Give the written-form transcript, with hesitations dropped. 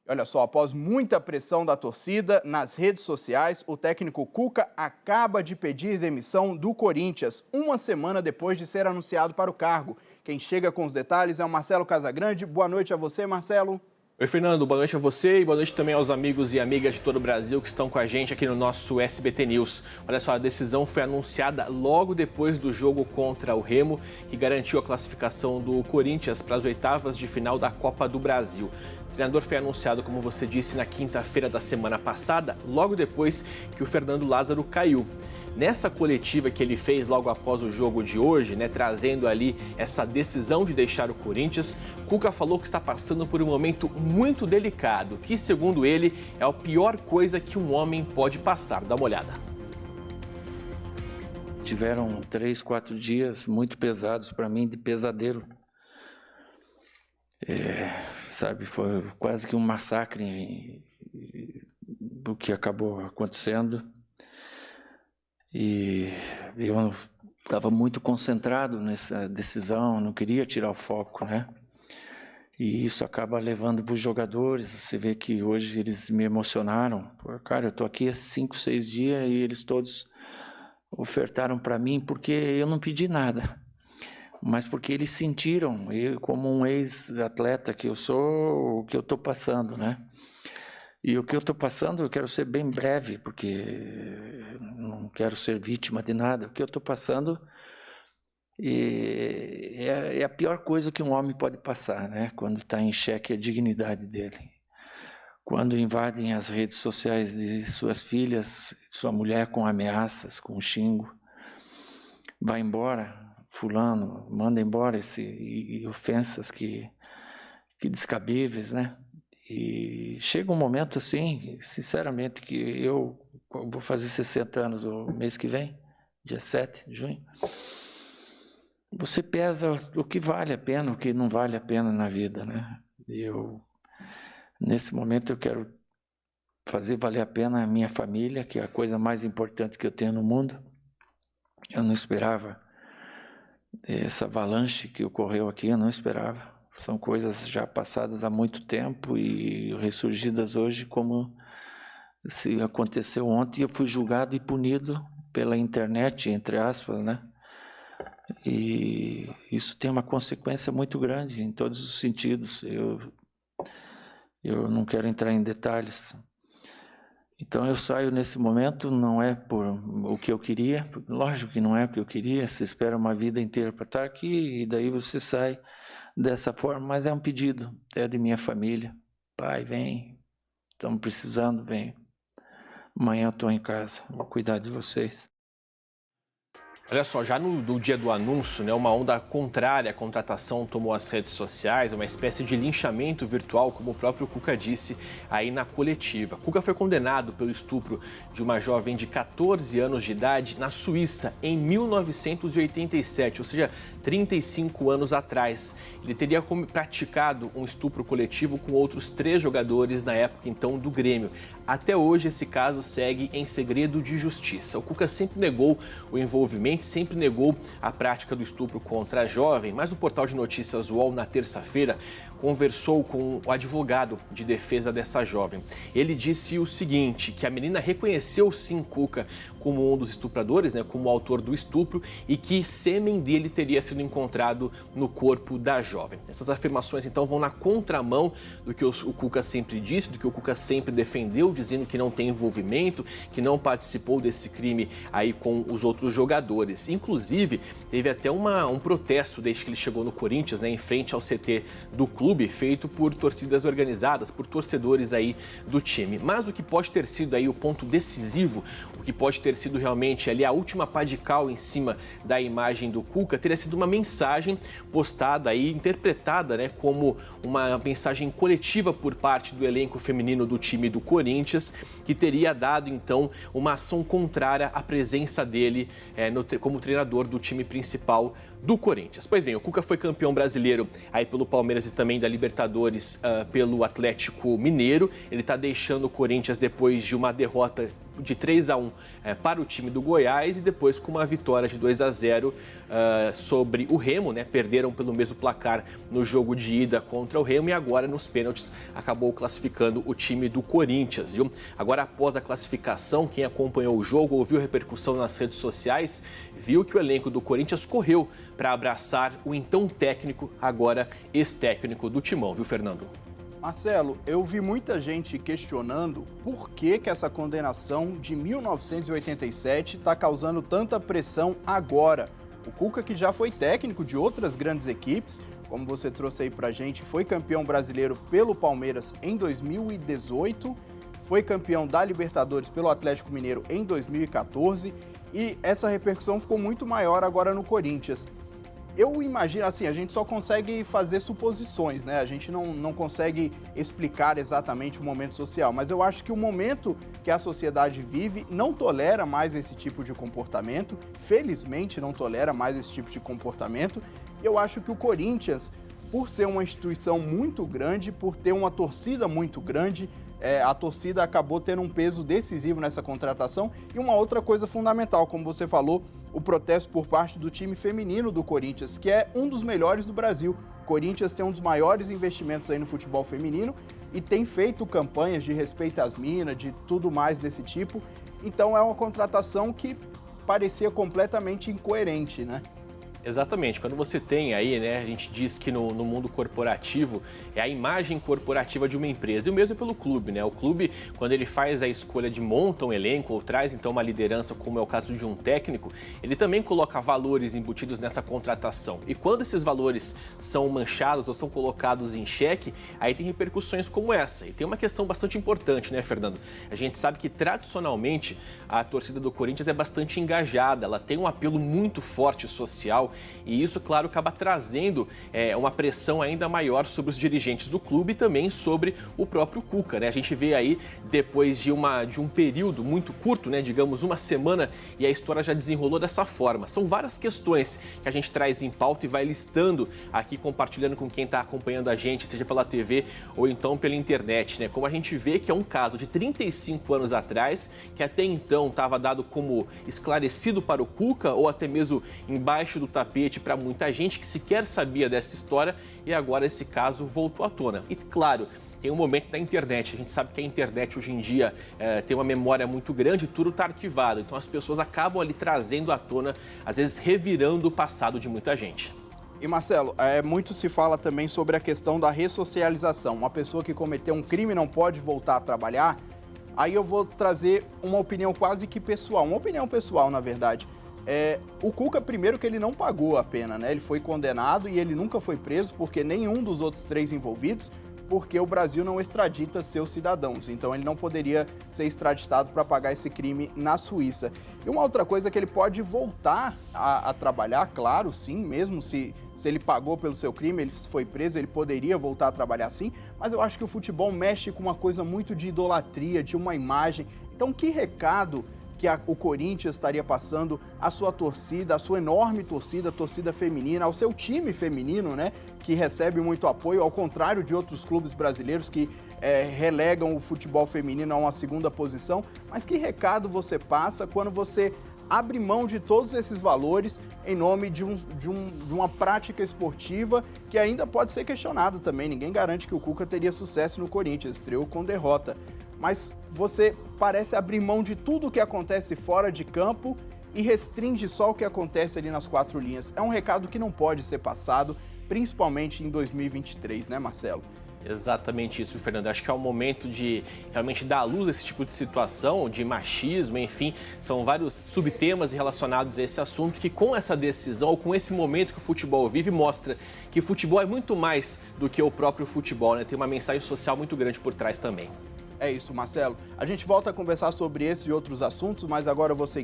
Olha só, após muita pressão da torcida nas redes sociais, o técnico Cuca acaba de pedir demissão do Corinthians, uma semana depois de ser anunciado para o cargo. Quem chega com os detalhes é o Marcelo Casagrande. Boa noite a você, Marcelo. Oi, Fernando. Boa noite a você e boa noite também aos amigos e amigas de todo o Brasil que estão com a gente aqui no nosso SBT News. Olha só, a decisão foi anunciada logo depois do jogo contra o Remo, que garantiu a classificação do Corinthians para as oitavas de final da Copa do Brasil. O treinador foi anunciado, como você disse, na quinta-feira da semana passada, logo depois que o Fernando Lázaro caiu. Nessa coletiva que ele fez logo após o jogo de hoje, trazendo ali essa decisão de deixar o Corinthians, Cuca falou que está passando por um momento muito delicado, que, segundo ele, é a pior coisa que um homem pode passar. Dá uma olhada. Tiveram 3, 4 dias muito pesados para mim, de pesadelo. Foi quase que um massacre o que acabou acontecendo. E eu estava muito concentrado nessa decisão, não queria tirar o foco, né? E isso acaba levando para os jogadores. Você vê que hoje eles me emocionaram. Cara, eu estou aqui há 5, 6 dias e eles todos ofertaram para mim porque eu não pedi nada. Mas porque eles sentiram, eu, como um ex-atleta que eu sou, o que eu estou passando, né? E o que eu estou passando, eu quero ser bem breve, porque não quero ser vítima de nada. O que eu estou passando é a pior coisa que um homem pode passar, né? Quando está em xeque a dignidade dele. Quando invadem as redes sociais de suas filhas, sua mulher com ameaças, com xingo. Vai embora, fulano, manda embora e ofensas que descabíveis, né? E chega um momento assim, sinceramente, que eu vou fazer 60 anos o mês que vem, dia 7 de junho. Você pesa o que vale a pena, o que não vale a pena na vida, né? E nesse momento eu quero fazer valer a pena a minha família, que é a coisa mais importante que eu tenho no mundo. Eu não esperava essa avalanche que ocorreu aqui, eu não esperava. São coisas já passadas há muito tempo e ressurgidas hoje como se aconteceu ontem. Eu fui julgado e punido pela internet, entre aspas, né? E isso tem uma consequência muito grande em todos os sentidos. Eu não quero entrar em detalhes. Então eu saio nesse momento, não é por o que eu queria, lógico que não é o que eu queria, você espera uma vida inteira para estar aqui e daí você sai dessa forma, mas é um pedido, é de minha família. Pai, vem, estamos precisando, vem. Amanhã eu estou em casa, vou cuidar de vocês. Olha só, já no dia do anúncio, uma onda contrária à contratação tomou as redes sociais, uma espécie de linchamento virtual, como o próprio Cuca disse aí na coletiva. Cuca foi condenado pelo estupro de uma jovem de 14 anos de idade na Suíça em 1987, ou seja, 35 anos atrás. Ele teria praticado um estupro coletivo com outros 3 jogadores na época então do Grêmio. Até hoje, esse caso segue em segredo de justiça. O Cuca sempre negou o envolvimento, sempre negou a prática do estupro contra a jovem, mas o portal de notícias UOL, na terça-feira, conversou com o advogado de defesa dessa jovem. Ele disse o seguinte, que a menina reconheceu sim Cuca como um dos estupradores, como o autor do estupro, e que sêmen dele teria sido encontrado no corpo da jovem. Essas afirmações, então, vão na contramão do que o Cuca sempre disse, do que o Cuca sempre defendeu, dizendo que não tem envolvimento, que não participou desse crime aí com os outros jogadores. Inclusive, teve até um protesto desde que ele chegou no Corinthians, em frente ao CT do clube, feito por torcidas organizadas, por torcedores aí do time. Mas o que pode ter sido aí o ponto decisivo, o que pode ter sido realmente ali a última pá de cal em cima da imagem do Cuca, teria sido uma mensagem postada aí, interpretada, como uma mensagem coletiva por parte do elenco feminino do time do Corinthians, que teria dado então uma ação contrária à presença dele como treinador do time principal do Corinthians. Pois bem, o Cuca foi campeão brasileiro aí pelo Palmeiras e também da Libertadores pelo Atlético Mineiro. Ele está deixando o Corinthians depois de uma derrota de 3-1 para o time do Goiás e depois com uma vitória de 2-0 sobre o Remo, né? Perderam pelo mesmo placar no jogo de ida contra o Remo e agora nos pênaltis acabou classificando o time do Corinthians, viu? Agora, após a classificação, quem acompanhou o jogo, ouviu a repercussão nas redes sociais, viu que o elenco do Corinthians correu para abraçar o então técnico, agora ex-técnico do Timão, viu, Fernando? Marcelo, eu vi muita gente questionando por que essa condenação de 1987 está causando tanta pressão agora. O Cuca, que já foi técnico de outras grandes equipes, como você trouxe aí pra gente, foi campeão brasileiro pelo Palmeiras em 2018, foi campeão da Libertadores pelo Atlético Mineiro em 2014 e essa repercussão ficou muito maior agora no Corinthians. Eu imagino, assim, a gente só consegue fazer suposições, né? A gente não consegue explicar exatamente o momento social, mas eu acho que o momento que a sociedade vive não tolera mais esse tipo de comportamento, felizmente não tolera mais esse tipo de comportamento. Eu acho que o Corinthians, por ser uma instituição muito grande, por ter uma torcida muito grande, a torcida acabou tendo um peso decisivo nessa contratação. E uma outra coisa fundamental, como você falou, o protesto por parte do time feminino do Corinthians, que é um dos melhores do Brasil. O Corinthians tem um dos maiores investimentos aí no futebol feminino e tem feito campanhas de respeito às minas, de tudo mais desse tipo. Então é uma contratação que parecia completamente incoerente, né? Exatamente, quando você tem aí, né, a gente diz que no mundo corporativo é a imagem corporativa de uma empresa, e o mesmo é pelo clube, né? O clube, quando ele faz a escolha de monta um elenco ou traz então uma liderança, como é o caso de um técnico, ele também coloca valores embutidos nessa contratação. E quando esses valores são manchados ou são colocados em xeque, aí tem repercussões como essa. E tem uma questão bastante importante, né, Fernando? A gente sabe que tradicionalmente a torcida do Corinthians é bastante engajada, ela tem um apelo muito forte social. E isso, claro, acaba trazendo uma pressão ainda maior sobre os dirigentes do clube e também sobre o próprio Cuca, né? A gente vê aí, depois de um período muito curto, né, digamos uma semana, e a história já desenrolou dessa forma. São várias questões que a gente traz em pauta e vai listando aqui, compartilhando com quem está acompanhando a gente, seja pela TV ou então pela internet, né? Como a gente vê que é um caso de 35 anos atrás, que até então estava dado como esclarecido para o Cuca ou até mesmo embaixo do tapete para muita gente que sequer sabia dessa história e agora esse caso voltou à tona. E claro, tem um momento da internet, a gente sabe que a internet hoje em dia tem uma memória muito grande, tudo está arquivado, então as pessoas acabam ali trazendo à tona, às vezes revirando o passado de muita gente. E Marcelo, muito se fala também sobre a questão da ressocialização. Uma pessoa que cometeu um crime não pode voltar a trabalhar. Aí eu vou trazer uma opinião quase que pessoal, uma opinião pessoal na verdade. O Cuca, primeiro que ele não pagou a pena, né? Ele foi condenado e ele nunca foi preso porque nenhum dos outros 3 envolvidos, porque o Brasil não extradita seus cidadãos. Então ele não poderia ser extraditado para pagar esse crime na Suíça. E uma outra coisa é que ele pode voltar a trabalhar, claro, sim, mesmo se ele pagou pelo seu crime, ele foi preso, ele poderia voltar a trabalhar sim, mas eu acho que o futebol mexe com uma coisa muito de idolatria, de uma imagem. Então que recado que o Corinthians estaria passando à sua torcida, à sua enorme torcida, a torcida feminina, ao seu time feminino, né, que recebe muito apoio, ao contrário de outros clubes brasileiros que relegam o futebol feminino a uma segunda posição. Mas que recado você passa quando você abre mão de todos esses valores em nome de uma prática esportiva que ainda pode ser questionada também? Ninguém garante que o Cuca teria sucesso no Corinthians, estreou com derrota. Mas você parece abrir mão de tudo o que acontece fora de campo e restringe só o que acontece ali nas 4 linhas. É um recado que não pode ser passado, principalmente em 2023, né, Marcelo? Exatamente isso, Fernando. Acho que é o momento de realmente dar à luz a esse tipo de situação, de machismo, enfim, são vários subtemas relacionados a esse assunto que com essa decisão, ou com esse momento que o futebol vive, mostra que o futebol é muito mais do que o próprio futebol, né? Tem uma mensagem social muito grande por trás também. É isso, Marcelo. A gente volta a conversar sobre esse e outros assuntos, mas agora eu vou seguir